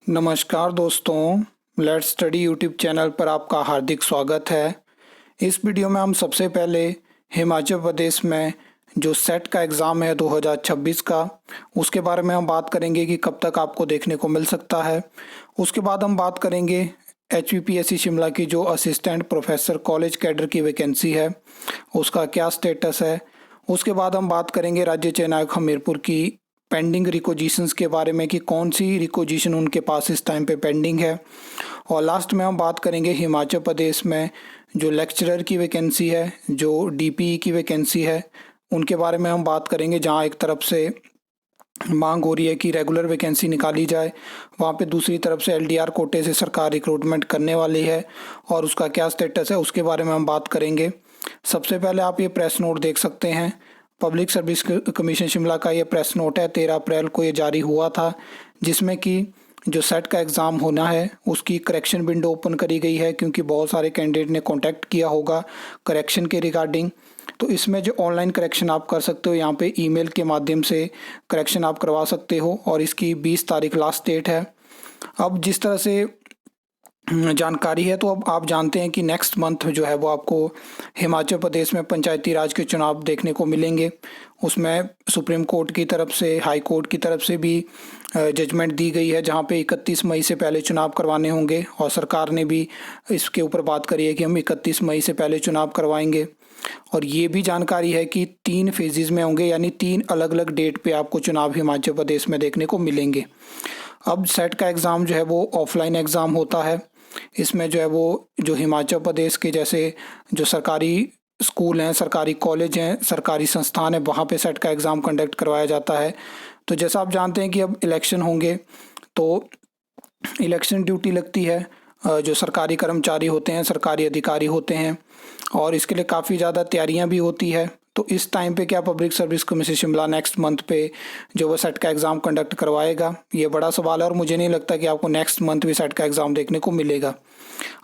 नमस्कार दोस्तों, let's study YouTube channel पर आपका हार्दिक स्वागत है। इस वीडियो में हम सबसे पहले हिमाचल प्रदेश में जो सेट का एग्ज़ाम है 2026 का, उसके बारे में हम बात करेंगे कि कब तक आपको देखने को मिल सकता है। उसके बाद हम बात करेंगे HPPSC शिमला की जो असिस्टेंट प्रोफेसर कॉलेज कैडर की वैकेंसी है, उसका क्या स्टेटस है। उसके बाद हम बात करेंगे राज्य चयन आयोग हमीरपुर की पेंडिंग रिक्वेजिशंस के बारे में कि कौन सी रिक्वेजिशन उनके पास इस टाइम पे पेंडिंग है। और लास्ट में हम बात करेंगे हिमाचल प्रदेश में जो लेक्चरर की वैकेंसी है, जो DPE की वैकेंसी है, उनके बारे में हम बात करेंगे। जहां एक तरफ से मांग हो रही है कि रेगुलर वैकेंसी निकाली जाए, वहाँ पे दूसरी तरफ से LDR कोटे से सरकार रिक्रूटमेंट करने वाली है और उसका क्या स्टेटस है, उसके बारे में हम बात करेंगे। सबसे पहले आप ये प्रेस नोट देख सकते हैं। पब्लिक सर्विस कमीशन शिमला का ये प्रेस नोट है, 13 अप्रैल को ये जारी हुआ था, जिसमें कि जो सेट का एग्ज़ाम होना है उसकी करेक्शन विंडो ओपन करी गई है, क्योंकि बहुत सारे कैंडिडेट ने कांटेक्ट किया होगा करेक्शन के रिगार्डिंग। तो इसमें जो ऑनलाइन करेक्शन आप कर सकते हो, यहाँ पे ईमेल के माध्यम से करेक्शन आप करवा सकते हो और इसकी 20 तारीख लास्ट डेट है। अब जिस तरह से जानकारी है, तो अब आप जानते हैं कि नेक्स्ट मंथ जो है वो आपको हिमाचल प्रदेश में पंचायती राज के चुनाव देखने को मिलेंगे। उसमें सुप्रीम कोर्ट की तरफ से, हाई कोर्ट की तरफ से भी जजमेंट दी गई है, जहां पे 31 मई से पहले चुनाव करवाने होंगे और सरकार ने भी इसके ऊपर बात करी है कि हम 31 मई से पहले चुनाव करवाएंगे। और ये भी जानकारी है कि 3 फेजेज़ में होंगे, यानी 3 अलग अलग डेट पे आपको चुनाव हिमाचल प्रदेश में देखने को मिलेंगे। अब सेट का एग्ज़ाम जो है वो ऑफलाइन एग्ज़ाम होता है। इसमें जो है वो जो हिमाचल प्रदेश के जैसे जो सरकारी स्कूल हैं, सरकारी कॉलेज हैं, सरकारी संस्थान है, वहाँ पे सेट का एग्ज़ाम कंडक्ट करवाया जाता है। तो जैसा आप जानते हैं कि अब इलेक्शन होंगे, तो इलेक्शन ड्यूटी लगती है। जो सरकारी कर्मचारी होते हैं, सरकारी अधिकारी होते हैं, और इसके लिए काफ़ी ज़्यादा तैयारियां भी होती है। तो इस टाइम पे क्या public service commission Shimla next month पे जो वो सेट का एग्ज़ाम कंडक्ट करवाएगा, ये बड़ा सवाल है और मुझे नहीं लगता कि आपको नेक्स्ट मंथ भी सेट का एग्ज़ाम देखने को मिलेगा।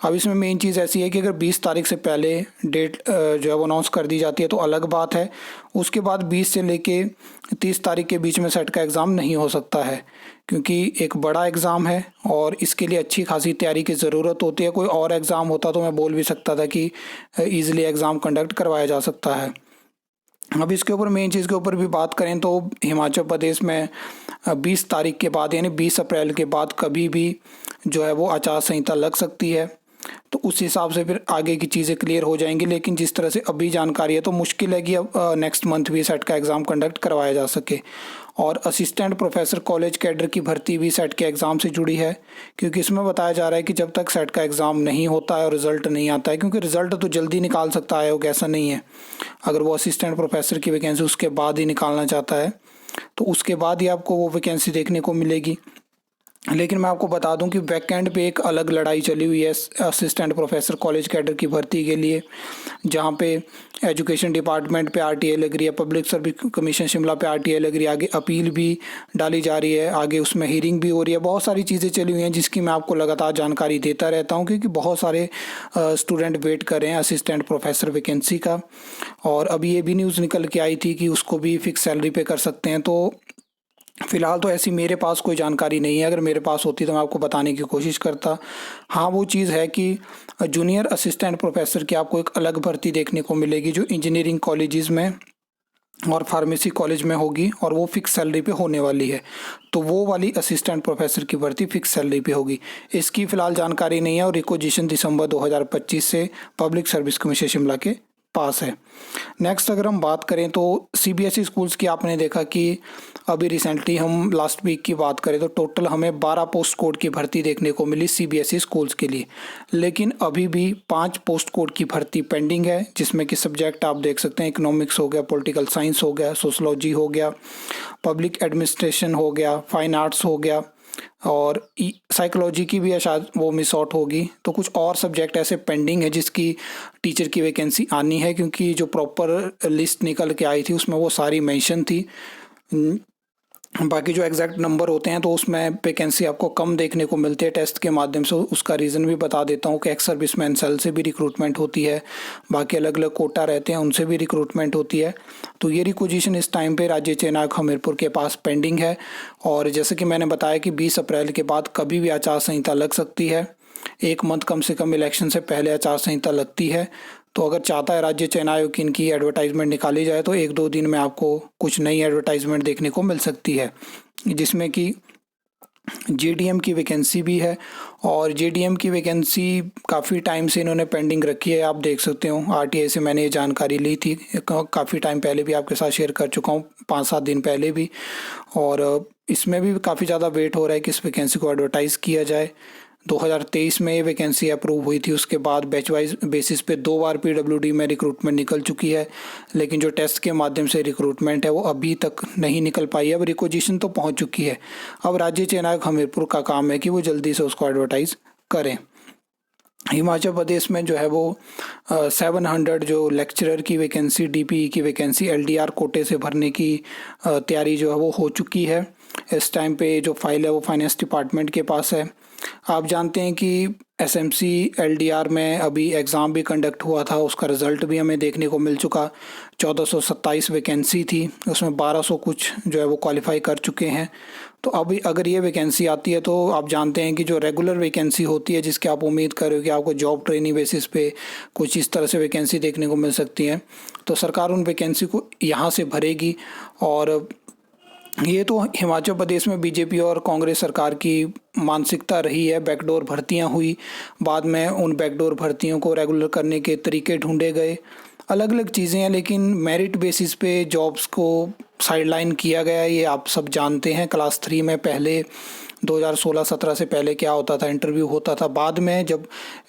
अब इसमें मेन चीज़ ऐसी है कि अगर 20 तारीख से पहले डेट जो है वो अनाउंस कर दी जाती है तो अलग बात है। उसके बाद 20 से लेके 30 तारीख के बीच में सेट का एग्ज़ाम नहीं हो सकता है, क्योंकि एक बड़ा एग्ज़ाम है और इसके लिए अच्छी खासी तैयारी की ज़रूरत होती है। कोई और एग्ज़ाम होता तो मैं बोल भी सकता था कि ईज़िली एग्ज़ाम कंडक्ट करवाया जा सकता है। अब इसके ऊपर मेन चीज़ के ऊपर भी बात करें तो हिमाचल प्रदेश में 20 तारीख के बाद, यानी 20 अप्रैल के बाद कभी भी जो है वो आचार संहिता लग सकती है। तो उस हिसाब से फिर आगे की चीज़ें क्लियर हो जाएंगी। लेकिन जिस तरह से अभी जानकारी है, तो मुश्किल है कि अब नेक्स्ट मंथ भी सेट का एग्ज़ाम कंडक्ट करवाया जा सके। और असिस्टेंट प्रोफेसर कॉलेज कैडर की भर्ती भी सेट के एग्ज़ाम से जुड़ी है, क्योंकि इसमें बताया जा रहा है कि जब तक सेट का एग्ज़ाम नहीं होता है और रिज़ल्ट नहीं आता है, क्योंकि रिज़ल्ट तो जल्दी निकाल सकता है आयोग, ऐसा नहीं है। अगर वो असिस्टेंट प्रोफेसर की वैकेंसी उसके बाद ही निकालना चाहता है तो उसके बाद ही आपको वो वैकेंसी देखने को मिलेगी। लेकिन मैं आपको बता दूं कि बैकएंड पे एक अलग लड़ाई चली हुई है असिस्टेंट प्रोफेसर कॉलेज कैडर की भर्ती के लिए, जहां पे एजुकेशन डिपार्टमेंट पे RTI लग रही है, पब्लिक सर्विस कमीशन शिमला पे RTI लग रही है, आगे अपील भी डाली जा रही है, आगे उसमें हियरिंग भी हो रही है। बहुत सारी चीज़ें चली हुई हैं जिसकी मैं आपको लगातार जानकारी देता रहता हूँ, क्योंकि बहुत सारे स्टूडेंट वेट कर रहे हैं असिस्टेंट प्रोफेसर वैकेंसी का। और अभी ये भी न्यूज़ निकल के आई थी कि उसको भी फिक्स सैलरी पे कर सकते हैं। तो फिलहाल तो ऐसी मेरे पास कोई जानकारी नहीं है, अगर मेरे पास होती तो मैं आपको बताने की कोशिश करता। हाँ, वो चीज़ है कि जूनियर असिस्टेंट प्रोफेसर की आपको एक अलग भर्ती देखने को मिलेगी, जो इंजीनियरिंग कॉलेजेस में और फार्मेसी कॉलेज में होगी, और वो फिक्स सैलरी पे होने वाली है। तो वो वाली असिस्टेंट प्रोफेसर की भर्ती फिक्स सैलरी पे होगी। इसकी फ़िलहाल जानकारी नहीं है और रिक्वेजिशन दिसंबर 2025 से पब्लिक सर्विस कमीशन शिमला के पास है। नेक्स्ट अगर हम बात करें तो CBSE स्कूल्स की, आपने देखा कि अभी रिसेंटली हम लास्ट वीक की बात करें तो टोटल हमें 12 पोस्ट कोड की भर्ती देखने को मिली CBSE स्कूल्स के लिए। लेकिन अभी भी 5 पोस्ट कोड की भर्ती पेंडिंग है, जिसमें कि सब्जेक्ट आप देख सकते हैं, इकोनॉमिक्स हो गया, पॉलिटिकल साइंस हो गया, सोशलॉजी हो गया, पब्लिक एडमिनिस्ट्रेशन हो गया, फाइन आर्ट्स हो गया, और साइकोलॉजी की भी है शायद, वो मिस आउट होगी। तो कुछ और सब्जेक्ट ऐसे पेंडिंग है जिसकी टीचर की वैकेंसी आनी है, क्योंकि जो प्रॉपर लिस्ट निकल के आई थी उसमें वो सारी मेंशन थी। बाकी जो एग्जैक्ट नंबर होते हैं तो उसमें वैकेंसी आपको कम देखने को मिलती है टेस्ट के माध्यम से। उसका रीज़न भी बता देता हूँ कि एक्स सर्विसमैन सेल से भी रिक्रूटमेंट होती है, बाकी अलग अलग कोटा रहते हैं उनसे भी रिक्रूटमेंट होती है। तो ये रिक्वेजिशन इस टाइम पे राज्य चयन आयोग हमीरपुर के पास पेंडिंग है। और जैसे कि मैंने बताया कि 20 अप्रैल के बाद कभी भी आचार संहिता लग सकती है, एक मंथ कम से कम इलेक्शन से पहले आचार संहिता लगती है। तो अगर चाहता है राज्य चयन आयोग की इनकी एडवर्टाइजमेंट निकाली जाए तो 1-2 दिन में आपको कुछ नई एडवर्टाइजमेंट देखने को मिल सकती है, जिसमें कि जेडीएम की वैकेंसी भी है। और जेडीएम की वैकेंसी काफ़ी टाइम से इन्होंने पेंडिंग रखी है, आप देख सकते हो। आरटीआई से मैंने ये जानकारी ली थी, काफ़ी टाइम पहले भी आपके साथ शेयर कर चुका हूँ, 5-7 दिन पहले भी। और इसमें भी काफ़ी ज़्यादा वेट हो रहा है कि इस वैकेंसी को एडवर्टाइज़ किया जाए। 2023 में ये वैकेंसी अप्रूव हुई थी, उसके बाद बैच वाइज बेसिस पे 2 बार पीडब्ल्यूडी में रिक्रूटमेंट निकल चुकी है, लेकिन जो टेस्ट के माध्यम से रिक्रूटमेंट है वो अभी तक नहीं निकल पाई है। अब रिक्वेजिशन तो पहुंच चुकी है, अब राज्य चयन आयोग हमीरपुर का काम है कि वो जल्दी से उसको एडवर्टाइज करें। हिमाचल प्रदेश में जो है वो 700 जो लेक्चरर की वैकेंसी, डीपीई की वैकेंसी एलडीआर कोटे से भरने की तैयारी जो है वो हो चुकी है। इस टाइम पे जो फाइल है वो फाइनेंस डिपार्टमेंट के पास है। आप जानते हैं कि एसएमसी एलडीआर में अभी एग्ज़ाम भी कंडक्ट हुआ था, उसका रिज़ल्ट भी हमें देखने को मिल चुका। 1427 वैकेंसी थी, उसमें 1200 कुछ जो है वो क्वालिफाई कर चुके हैं। तो अभी अगर ये वैकेंसी आती है तो आप जानते हैं कि जो रेगुलर वैकेंसी होती है, जिसकी आप उम्मीद करो कि आपको जॉब ट्रेनिंग बेसिस पे कुछ इस तरह से वैकेंसी देखने को मिल सकती है, तो सरकार उन वैकेंसी को यहाँ से भरेगी। और ये तो हिमाचल प्रदेश में बीजेपी और कांग्रेस सरकार की मानसिकता रही है। बैकडोर भर्तियां हुई, बाद में उन बैकडोर भर्तियों को रेगुलर करने के तरीके ढूंढे गए, अलग अलग चीज़ें हैं, लेकिन मेरिट बेसिस पे जॉब्स को साइडलाइन किया गया, ये आप सब जानते हैं। क्लास 3 में पहले 2016-17 से पहले क्या होता था, इंटरव्यू होता था। बाद में जब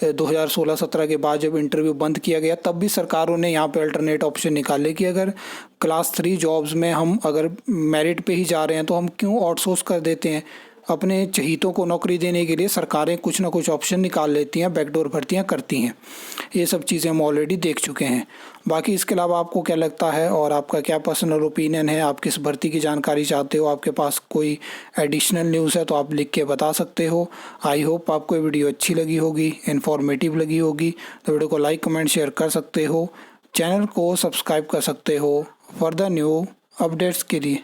2016-17 के बाद जब इंटरव्यू बंद किया गया, तब भी सरकारों ने यहाँ पे अल्टरनेट ऑप्शन निकाले कि अगर क्लास 3 जॉब्स में हम अगर मेरिट पे ही जा रहे हैं तो हम क्यों आउटसोर्स कर देते हैं। अपने चहीतों को नौकरी देने के लिए सरकारें कुछ ना कुछ ऑप्शन निकाल लेती हैं, बैकडोर भर्तियां करती हैं। ये सब चीज़ें हम ऑलरेडी देख चुके हैं। बाकी इसके अलावा आपको क्या लगता है और आपका क्या पर्सनल ओपिनियन है, आप किस भर्ती की जानकारी चाहते हो, आपके पास कोई एडिशनल न्यूज़ है तो आप लिख के बता सकते हो। आई होप आपको ये वीडियो अच्छी लगी होगी, इन्फॉर्मेटिव लगी होगी। तो वीडियो को लाइक, कमेंट, शेयर कर सकते हो, चैनल को सब्सक्राइब कर सकते हो फॉर द न्यू अपडेट्स के लिए।